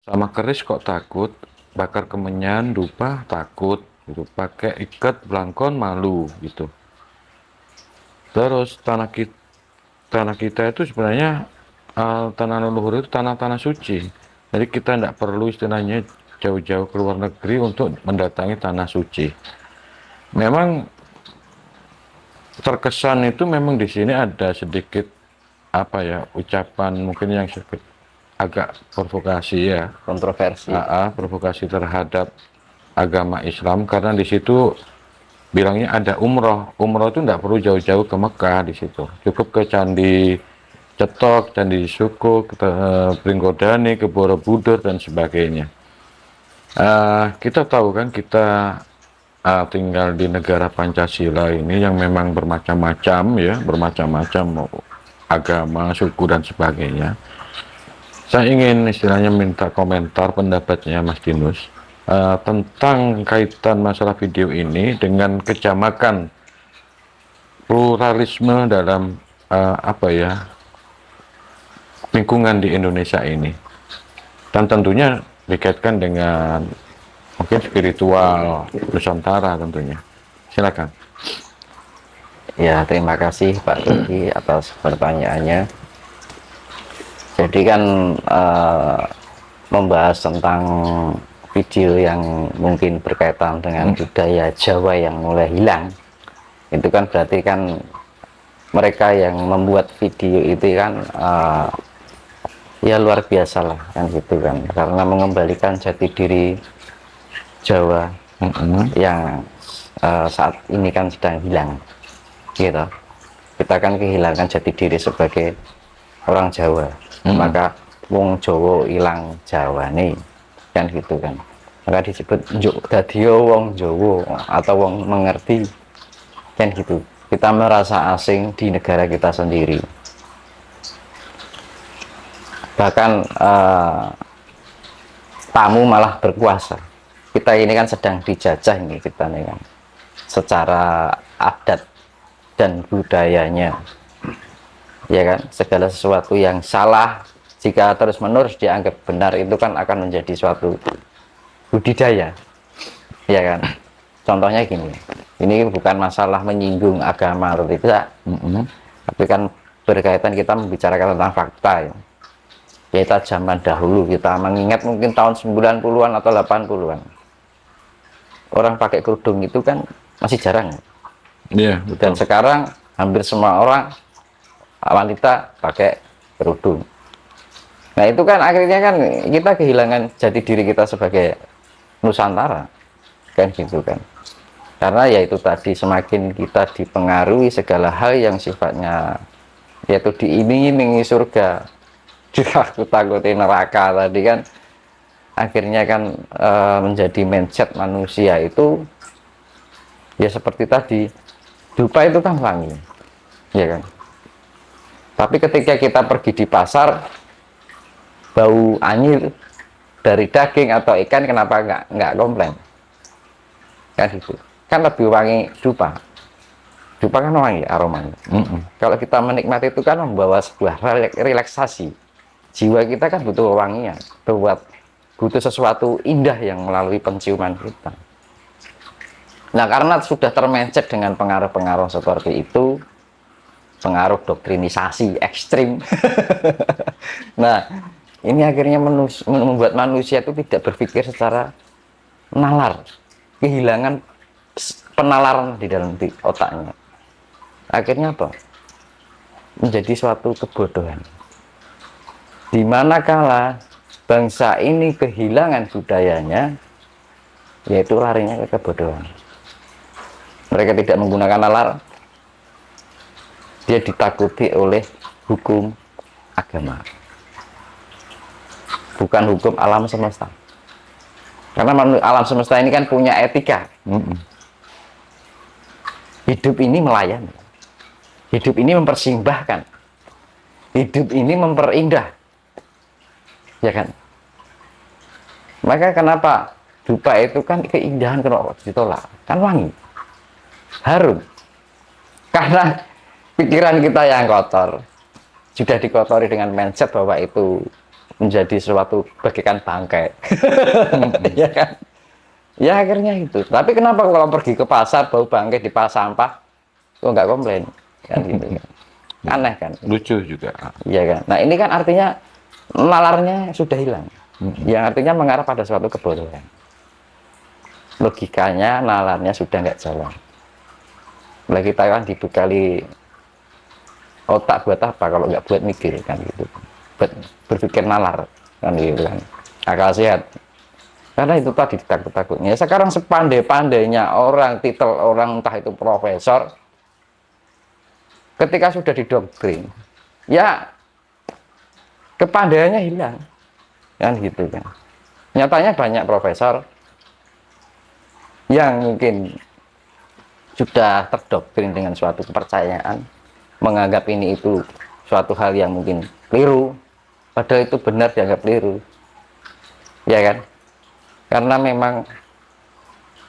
Sama keris kok takut, bakar kemenyan, dupa takut, gitu. Pakai ikat belangkon malu gitu. Terus tanah kita itu sebenarnya tanah leluhur itu tanah-tanah suci. Jadi kita tidak perlu istilahnya jauh-jauh ke luar negeri untuk mendatangi tanah suci. Memang terkesan itu memang di sini ada sedikit apa ya ucapan mungkin yang sedikit agak provokasi ya. Kontroversi. Provokasi terhadap agama Islam karena di situ bilangnya ada umroh. Umroh itu tidak perlu jauh-jauh ke Mekah, di situ cukup ke Candi Cetok, Candi Suko, ke Pringgodani, ke Borobudur dan sebagainya. Kita tahu kan kita tinggal di negara Pancasila ini yang memang bermacam-macam ya, bermacam-macam agama, suku dan sebagainya. Saya ingin istilahnya minta komentar pendapatnya Mas Dinus tentang kaitan masalah video ini dengan kejamakan pluralisme dalam apa ya lingkungan di Indonesia ini, dan tentunya dikaitkan dengan mungkin spiritual Nusantara tentunya. Silakan. Ya, terima kasih Pak Rudy atas pertanyaannya. Jadi kan membahas tentang video yang mungkin berkaitan dengan budaya Jawa yang mulai hilang, itu kan berarti kan mereka yang membuat video itu kan ya luar biasa lah kan gitu kan, karena mengembalikan jati diri Jawa yang saat ini kan sedang hilang gitu. Kita kan kehilangan jati diri sebagai orang Jawa, maka wong Jawa hilang Jawa nih kan gitu kan, maka disebut dadio wong Jawa atau wong mengerti kan gitu. Kita merasa asing di negara kita sendiri, bahkan tamu malah berkuasa. Kita ini kan sedang dijajah ini, kita nih kan secara adat dan budayanya ya kan. Segala sesuatu yang salah jika terus menerus dianggap benar itu kan akan menjadi suatu budidaya ya kan. Contohnya gini, ini bukan masalah menyinggung agama atau tidak, tapi kan berkaitan kita membicarakan tentang fakta ya. Kita zaman dahulu, kita mengingat mungkin tahun 90-an atau 80-an, orang pakai kerudung itu kan masih jarang. Iya, Dan sekarang hampir semua orang wanita pakai kerudung. Nah itu kan akhirnya kan kita kehilangan jati diri kita sebagai Nusantara kan gitu kan. Karena ya itu tadi, semakin kita dipengaruhi segala hal yang sifatnya yaitu diiming-imingi surga, ditakut-takuti neraka tadi kan, akhirnya kan menjadi mindset manusia itu ya seperti tadi, dupa itu kan wangi ya kan. Tapi ketika kita pergi di pasar, bau anyir dari daging atau ikan, kenapa nggak komplain kan gitu. Kan lebih wangi dupa kan wangi aromanya. Kalau kita menikmati itu kan membawa sebuah relaksasi. Jiwa kita kan butuh wangian, butuh sesuatu indah yang melalui penciuman kita. Nah karena sudah termencet dengan pengaruh-pengaruh seperti itu, pengaruh doktrinisasi ekstrim nah ini akhirnya membuat manusia itu tidak berpikir secara nalar, kehilangan penalaran di dalam otaknya. Akhirnya apa? Menjadi suatu kebodohan, dimanakala bangsa ini kehilangan budayanya, yaitu larinya ke kebodohan. Mereka tidak menggunakan nalar, dia ditakuti oleh hukum agama, bukan hukum alam semesta. Karena alam semesta ini kan punya etika. Hidup ini melayani, hidup ini mempersembahkan, hidup ini memperindah ya kan. Maka kenapa dupa itu kan keindahan, kenapa ditolak? Kan wangi, harum. Karena pikiran kita yang kotor, sudah dikotori dengan mindset bahwa itu menjadi suatu bagaikan bangkai. Ya kan? Ya akhirnya itu. Tapi kenapa kalau pergi ke pasar bau bangkai di pas sampah kok nggak komplain? Kan gitu kan. Aneh kan? Lucu juga. Iya kan? Nah ini kan artinya nalarnya sudah hilang. Yang artinya mengarah pada suatu kebodohan. Logikanya nalarnya sudah nggak jalan. Lah kita kan dibekali otak buat apa kalau nggak buat mikir kan gitu. Buat berpikir nalar kan gitu kan. Akal sehat. Karena itu tadi takut-takutnya. Sekarang sepandai-pandainya orang, titel orang entah itu profesor, ketika sudah didoktrin, ya kepandaiannya hilang, kan gitu kan. Nyatanya banyak profesor yang mungkin sudah terdoktrin dengan suatu kepercayaan, menganggap ini itu suatu hal yang mungkin keliru, padahal itu benar dianggap keliru, ya kan? Karena memang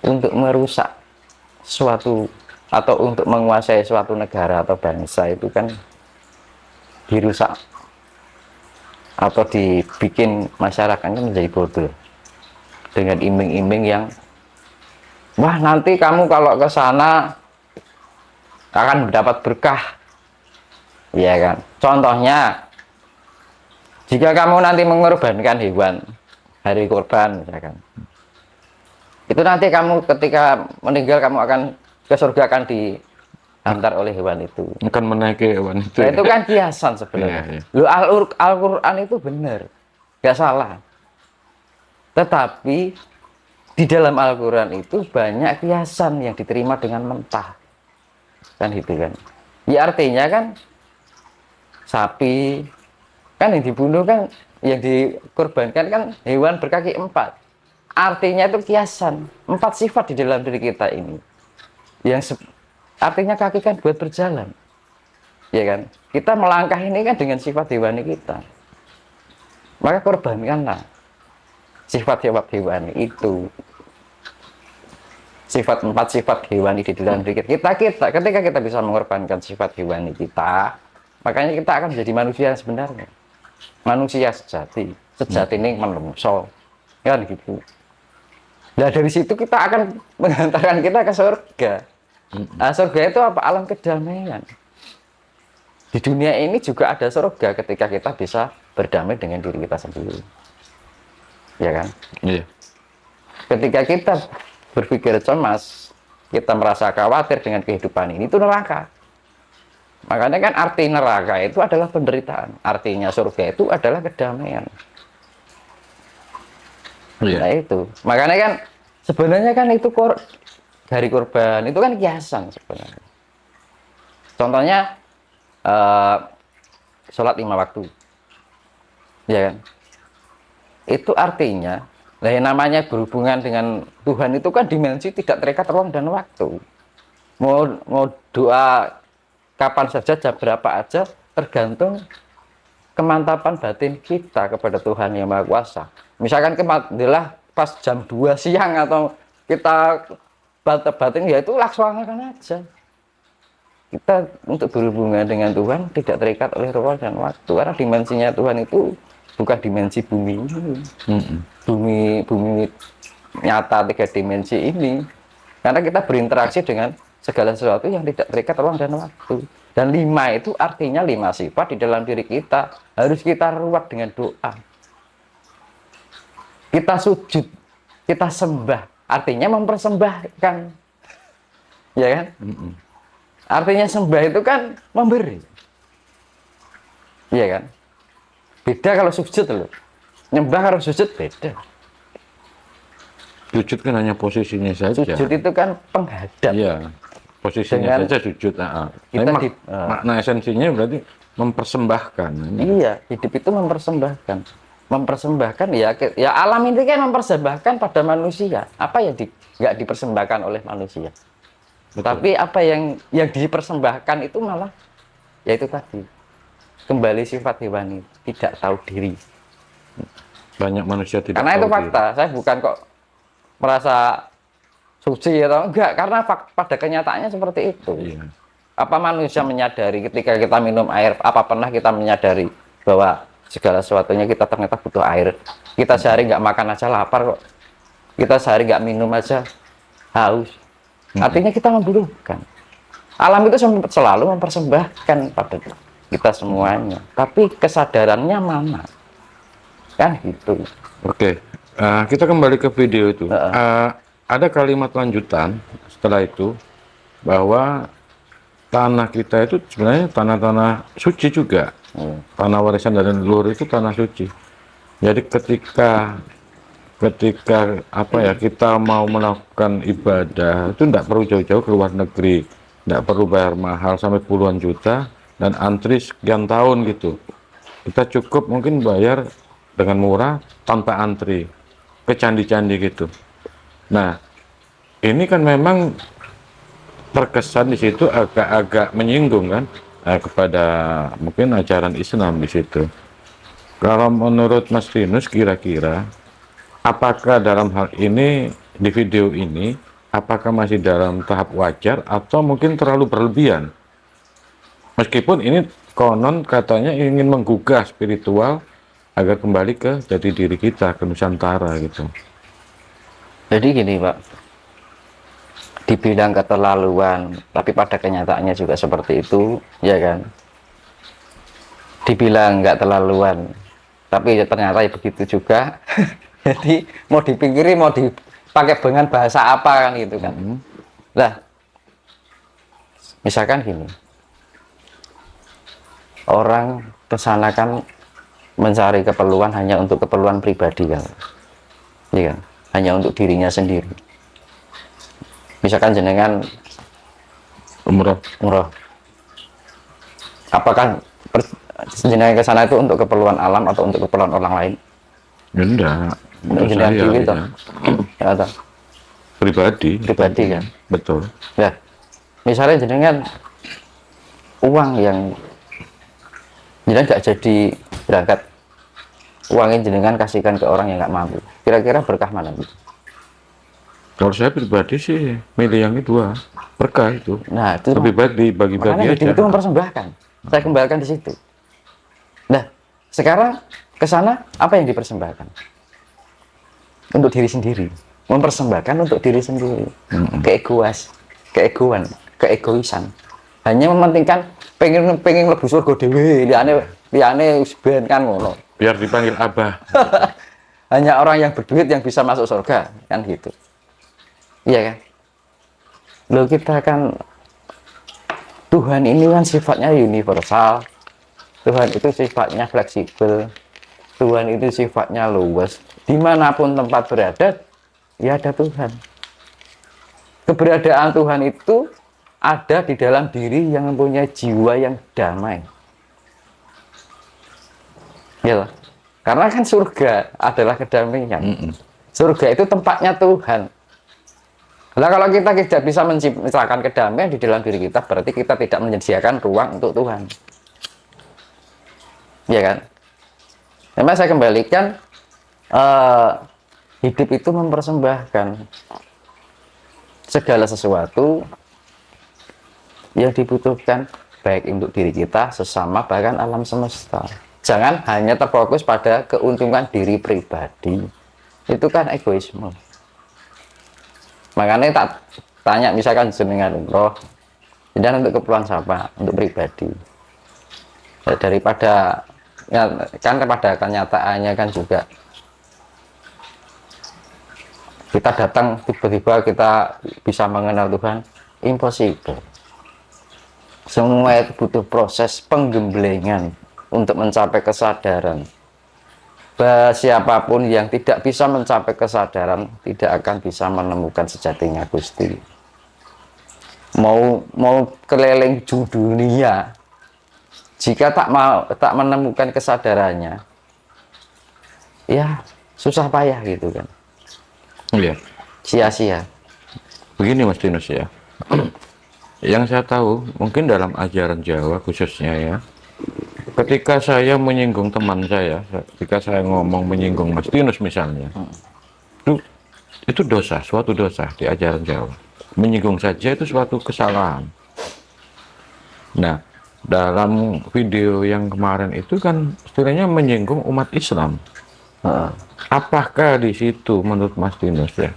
untuk merusak suatu atau untuk menguasai suatu negara atau bangsa itu kan dirusak atau dibikin masyarakatnya menjadi bodoh dengan iming-iming yang wah nanti kamu kalau ke sana akan mendapat berkah, ya kan? Contohnya jika kamu nanti mengorbankan hewan hari kurban misalkan, itu nanti kamu ketika meninggal kamu akan ke surga, akan diantar oleh hewan itu, Akan menaiki hewan itu. nah, itu kan kiasan sebenarnya. Lu Al-Quran itu benar, nggak salah, tetapi di dalam Al-Quran itu banyak kiasan yang diterima dengan mentah kan gitu kan. Ya artinya kan sapi kan yang dibunuh kan, yang dikorbankan kan hewan berkaki 4. Artinya itu kiasan 4 sifat di dalam diri kita ini. Yang artinya kaki kan buat berjalan. Ya kan? Kita melangkah ini kan dengan sifat hewani kita. Maka korbankanlah sifat-sifat hewani itu. Sifat 4 sifat hewani di dalam diri kita. Ketika kita bisa mengorbankan sifat hewani kita, makanya kita akan menjadi manusia yang sebenarnya. Manusia sejati ini menungso kan gitu. Nah dari situ kita akan menghantarkan kita ke surga. Nah, surga itu apa? Alam kedamaian. Di dunia ini juga ada surga ketika kita bisa berdamai dengan diri kita sendiri, ya kan? Iya. Ketika kita berpikir cemas, kita merasa khawatir dengan kehidupan ini, itu neraka. Makanya kan arti neraka itu adalah penderitaan. Artinya surga itu adalah kedamaian. Iya. Nah itu. Makanya kan sebenarnya kan itu hari kurban itu kan kiasan sebenarnya. Contohnya sholat 5 waktu. Ya kan? Itu artinya yang namanya berhubungan dengan Tuhan itu kan dimensi tidak terikat ruang dan waktu. Mau doa kapan saja, jam berapa aja, tergantung kemantapan batin kita kepada Tuhan Yang Maha Kuasa. Misalkan adalah pas jam 2 siang atau kita batin, ya itu laksanakan aja. Kita untuk berhubungan dengan Tuhan tidak terikat oleh ruang dan waktu, karena dimensinya Tuhan itu bukan dimensi bumi ini. Bumi nyata 3 dimensi ini, karena kita berinteraksi dengan segala sesuatu yang tidak terikat ruang dan waktu. Dan 5 itu artinya 5 sifat di dalam diri kita harus kita ruat dengan doa. Kita sujud, kita sembah, artinya mempersembahkan, ya kan? Artinya sembah itu kan memberi, iya kan? Beda kalau sujud loh, nyembah kalau sujud beda. Sujud kan hanya posisinya saja. Sujud itu kan penghadap. Iya. Posisinya saja sujud. Kita makna esensinya berarti mempersembahkan. Iya, hidup itu mempersembahkan. Mempersembahkan ya alam ini kan mempersembahkan pada manusia. Apa yang nggak dipersembahkan oleh manusia? Betul. Tapi apa yang dipersembahkan itu malah ya itu tadi. Kembali sifat hewani, tidak tahu diri. Banyak manusia tidak karena tahu itu fakta. diri. Saya bukan kok merasa suci atau enggak, karena pada kenyataannya seperti itu. Iya. Apa manusia menyadari ketika kita minum air, apa pernah kita menyadari bahwa segala sesuatunya kita ternyata butuh air. Kita sehari nggak makan aja lapar kok. Kita sehari nggak minum aja haus. Artinya kita membutuhkan. Alam itu selalu mempersembahkan pada kita semuanya. Tapi kesadarannya mana? Kan gitu. Oke, kita kembali ke video itu. Ada kalimat lanjutan setelah itu bahwa tanah kita itu sebenarnya tanah-tanah suci juga. Tanah warisan dari leluhur itu tanah suci. Jadi ketika apa ya, kita mau melakukan ibadah itu tidak perlu jauh-jauh ke luar negeri, tidak perlu bayar mahal sampai puluhan juta dan antri sekian tahun gitu. Kita cukup mungkin bayar dengan murah tanpa antri ke candi-candi gitu. Nah, ini kan memang terkesan di situ agak-agak menyinggung kan kepada mungkin ajaran Islam di situ. Kalau menurut Mas Rinus kira-kira apakah dalam hal ini di video ini apakah masih dalam tahap wajar atau mungkin terlalu berlebihan? Meskipun ini konon katanya ingin menggugah spiritual agar kembali ke jati diri kita, ke Nusantara gitu. Jadi gini Pak, dibilang keterlaluan, tapi pada kenyataannya juga seperti itu, ya kan? Dibilang nggak terlaluan, tapi ya ternyata ya begitu juga. Jadi mau dipikiri, mau dipakai dengan bahasa apa kan gitu kan? Nah, misalkan gini, orang kesana kan mencari keperluan hanya untuk keperluan pribadi kan, ya kan? Hanya untuk dirinya sendiri. Misalkan jenengan umroh, apakah jenengan ke sana itu untuk keperluan alam atau untuk keperluan orang lain? Ya enggak, Untuk jenengan diri itu, ya, pribadi kan? Betul. Ya, misalnya jenengan uang yang jenengan nggak jadi berangkat, uangnya jenengan kasihkan ke orang yang nggak mampu, kira-kira berkah mana gitu? Kalau saya pribadi sih milih yang kedua, berkah itu. Nah, itu lebih baik dibagi-bagi aja. Itu mempersembahkan. Saya kembalikan di situ. Nah, sekarang ke sana apa yang dipersembahkan? Untuk diri sendiri. Mempersembahkan untuk diri sendiri. Keegoisan. Hanya mementingkan pengen lebih surga dewe, liane ben kan ngono. Biar dipanggil abah. Hanya orang yang berduit yang bisa masuk surga, kan gitu. Iya kan? Loh, kita kan Tuhan ini kan sifatnya universal. Tuhan itu sifatnya fleksibel. Tuhan itu sifatnya luas. Dimanapun tempat berada, ya ada Tuhan. Keberadaan Tuhan itu ada di dalam diri yang mempunyai jiwa yang damai. Ya, karena kan surga adalah kedamaian. Surga itu tempatnya Tuhan. Nah, kalau kita tidak bisa menciptakan kedamaian di dalam diri kita, berarti kita tidak menyediakan ruang untuk Tuhan. Ya kan? Memang saya kembalikan, hidup itu mempersembahkan segala sesuatu yang dibutuhkan, baik untuk diri kita, sesama, bahkan alam semesta. Jangan hanya terfokus pada keuntungan diri pribadi. Itu kan egoisme. Makanya tak tanya, misalkan jenengan umroh, dan untuk keperluan siapa? Untuk pribadi. Ya, daripada ya, kan pada kenyataannya kan juga kita datang tiba-tiba kita bisa mengenal Tuhan, impossible. Semua itu butuh proses penggemblengan untuk mencapai kesadaran. Siapapun yang tidak bisa mencapai kesadaran tidak akan bisa menemukan sejatinya Gusti. Mau keliling dunia, jika tak menemukan kesadarannya, ya susah payah gitu kan. Iya. Sia-sia. Begini Mas Dinus ya. Yang saya tahu mungkin dalam ajaran Jawa khususnya ya, ketika saya menyinggung teman saya, ketika saya ngomong menyinggung Mas Dinus misalnya, itu dosa, suatu dosa di ajaran Jawa. Menyinggung saja itu suatu kesalahan. Nah, dalam video yang kemarin itu kan istilahnya menyinggung umat Islam. Heeh. Apakah di situ menurut Mas Dinus ya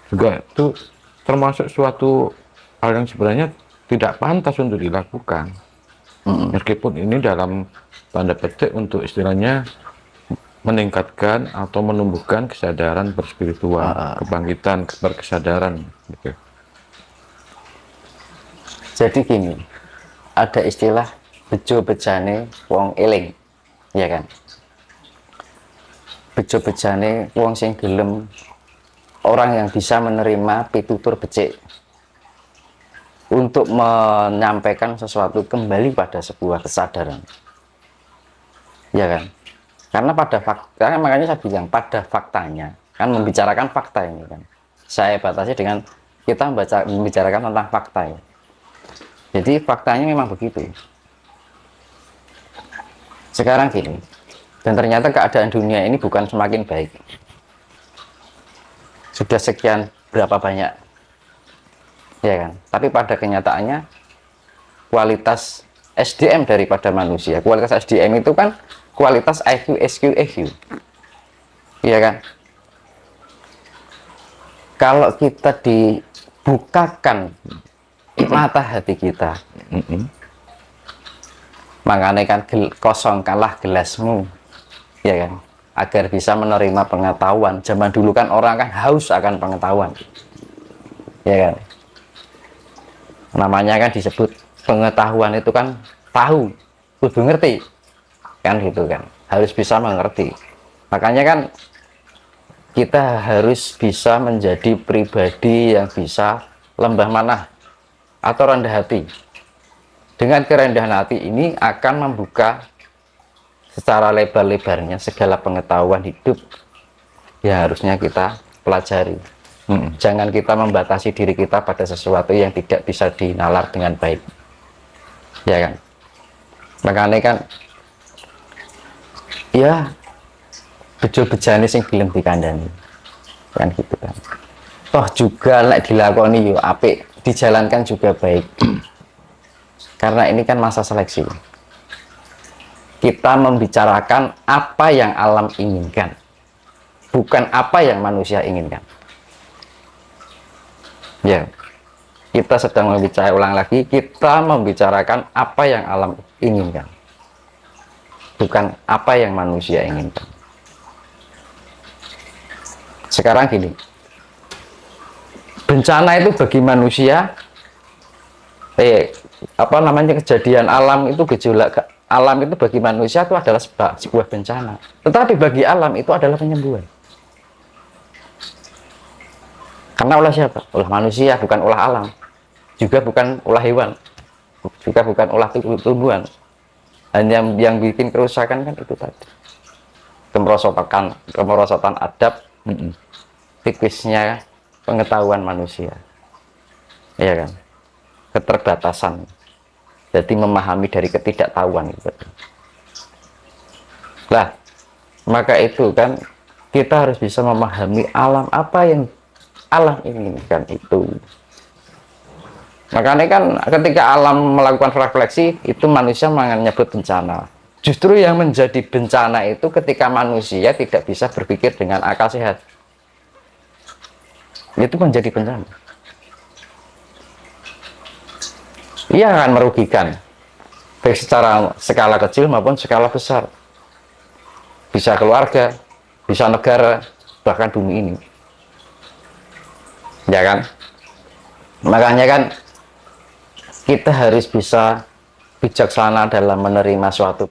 juga itu termasuk suatu hal yang sebenarnya tidak pantas untuk dilakukan, meskipun ini dalam tanda petik untuk istilahnya meningkatkan atau menumbuhkan kesadaran berspiritual, kebangkitan berkesadaran gitu. Jadi gini, ada istilah bejo bejane wong eling, ya kan? Bejo bejane wong sing gelem, orang yang bisa menerima pitutur becik untuk menyampaikan sesuatu kembali pada sebuah kesadaran, ya kan? Karena pada fakta, makanya saya bilang pada faktanya, kan membicarakan fakta ini kan. Saya batasi dengan kita membicarakan tentang fakta ya. Jadi faktanya memang begitu. Sekarang gini, dan ternyata keadaan dunia ini bukan semakin baik. Sudah sekian berapa banyak, ya kan? Tapi pada kenyataannya kualitas SDM daripada manusia, kualitas SDM itu kan kualitas IQ, SQ, EQ, iya kan? Kalau kita dibukakan mata hati kita, makanya kan kosongkanlah gelasmu, ya kan? Agar bisa menerima pengetahuan. Zaman dulu kan orang kan haus akan pengetahuan, ya kan? Namanya kan disebut pengetahuan itu kan tahu, kudu ngerti, kan gitu kan, harus bisa mengerti. Makanya kan kita harus bisa menjadi pribadi yang bisa lembah manah atau rendah hati. Dengan kerendahan hati ini akan membuka secara lebar-lebarnya segala pengetahuan hidup yang harusnya kita pelajari. Jangan kita membatasi diri kita pada sesuatu yang tidak bisa dinalar dengan baik, ya kan? Makanya kan ya bejo-bejane sing gelem dikandani, kan gitu kan. Toh juga lek dilakoni yo apik, dijalankan juga baik. Karena ini kan masa seleksi. Kita membicarakan apa yang alam inginkan, bukan apa yang manusia inginkan. Ya, kita sedang membicarakan, ulang lagi, kita membicarakan apa yang alam inginkan, bukan apa yang manusia inginkan. Sekarang gini, bencana itu bagi manusia, kejadian alam itu, gejolak alam itu bagi manusia itu adalah sebuah bencana. Tetapi bagi alam itu adalah penyembuhan. Karena ulah siapa? Ulah manusia, bukan ulah alam. Juga bukan ulah hewan. Juga bukan ulah tumbuhan. Hanya yang bikin kerusakan kan itu tadi. Kemerosotan adab, tipisnya pengetahuan manusia. Iya kan? Keterbatasan. Jadi memahami dari ketidaktahuan gitu. Lah, maka itu kan kita harus bisa memahami alam, apa yang alam inginkan itu. Makanya kan ketika alam melakukan refleksi, itu manusia menyebut bencana. Justru yang menjadi bencana itu ketika manusia tidak bisa berpikir dengan akal sehat. Itu menjadi bencana. Ia akan merugikan, baik secara skala kecil maupun skala besar. Bisa keluarga, bisa negara, bahkan bumi ini. Ya kan? Makanya kan kita harus bisa bijaksana dalam menerima suatu